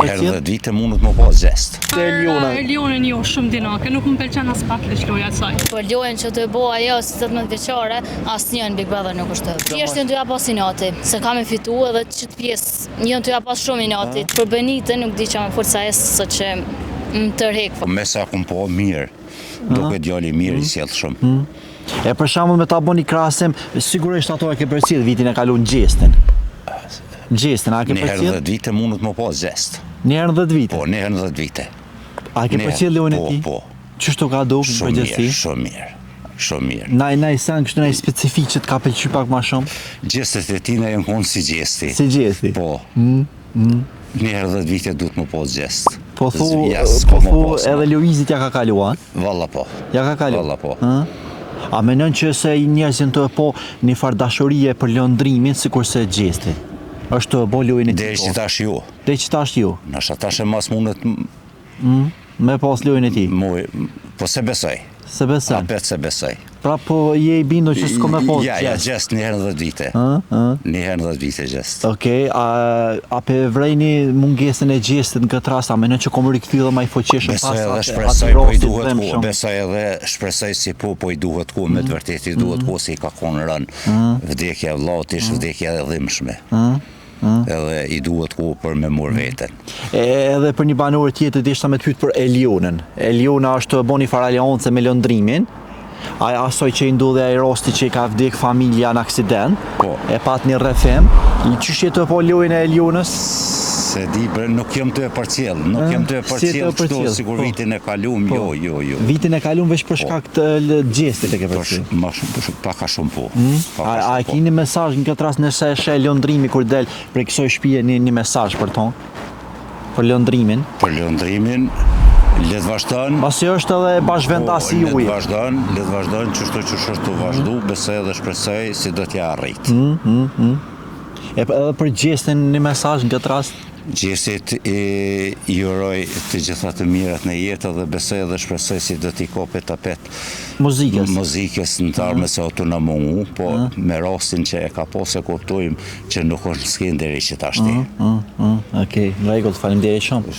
përcjell? Herë 10 vite mundet më pas gjest. Elionin jo shumë dinake, nuk më pëlqen as pak loja e saj. Po lojën që të bo ajo si 18 vjeçare, asnjë në Big Brother nuk është. Thjesht një doja pas inati, se kam e fitu edhe ç't pjesë, një doja pas shumë inati. Për Benitën nuk di që më fort sa se që më tërhek. Me sa kum po mirë, duke djali mirë i sjell shumë. E për shembull me ta bëni krahasim, sigurisht ato e ke përcjell vitin e kaluar Gjestin. Gjestin, a ke Një herë përcjell? 10 vite mundet më pas gjest. Një herë 10 vite. Po, një herë 10 vite. A ke përcjell lojën e tij? Po. Çështu ka dukur në Shumë mirë, përgjithësi? shumë mirë. Shumë mirë. Naj sen kështu naj specifik që të ka pëlqyer pak më shumë? Gjestet e tina janë konë si gjesti. Si Gjesti. Po. Një herë 10 vite duhet më pas gjest. Po thu, s'ka më pas, edhe Luizit ja ka kaluar. Valla po. Ja ka kaluar. Valla po. A menon që se njerëzit të po një farë dashurie për lëndrimin sikurse Gjesti? Është të bo lojën e tij. Deri që tash ju. Deri që tash ju. Nasha tash e mas mundet Me pas lojën e tij. po se besoj. Se besoj. Apet se besoj. Pra po je i bindur që s'ko me pas Ja, gjest. gjest një herë 10 vite. Një herë 10 vite gjest. Okej, a pe vrejni mungesën e Gjestit në këtë rast, a menon që komë rikthyer më i fuqishëm Besoj edhe shpresoj po i duhet ku, besoj edhe shpresoj si po i duhet ku, me të vërtetë i duhet ku si ka konë rënë. Vdekja e vllaut ishte vdekja e dhimbshme. Edhe i duhet ku për me mor veten. Edhe për një banor tjetër desha me të pyet për Elionën. Eliona është bën një farë aleancë me lëndrimin. Asoj që i ndodhi ai rasti që i ka vdek familja në aksident. Po. E pat një rrethim. Çështje të po lojën e Elionës? Se di, nuk jam të e përcjell, nuk jam të e përcjell kështu sikur vitin e kalum, jo. Vitin e kalum veç për shkak të Gjestit e ke përcjell. Ma shumë, pak a shumë po. A keni mesazh në këtë rast nëse e sheh lëndrimi kur del prej kësaj shtëpie një mesazh për ton? Për lëndrimin? Për lëndrimin, le të vazhdon. Pasi është edhe bashkëvendasi Le juaj. të vazhdon, çështo që është të vazhdu, besoj dhe shpresoj si do t'ja arrit. Edhe për Gjestin një mesazh në këtë rast? Gjestit i uroj të gjitha të mirat në jetë dhe besoj dhe shpresoj si do t'i kope tapet muzikës në të arme se ato në mungu, po me rastin që e ka po se kuptojmë që nuk është s'ken deri që t'ashti. Okej, në rregull, faleminderit shumë.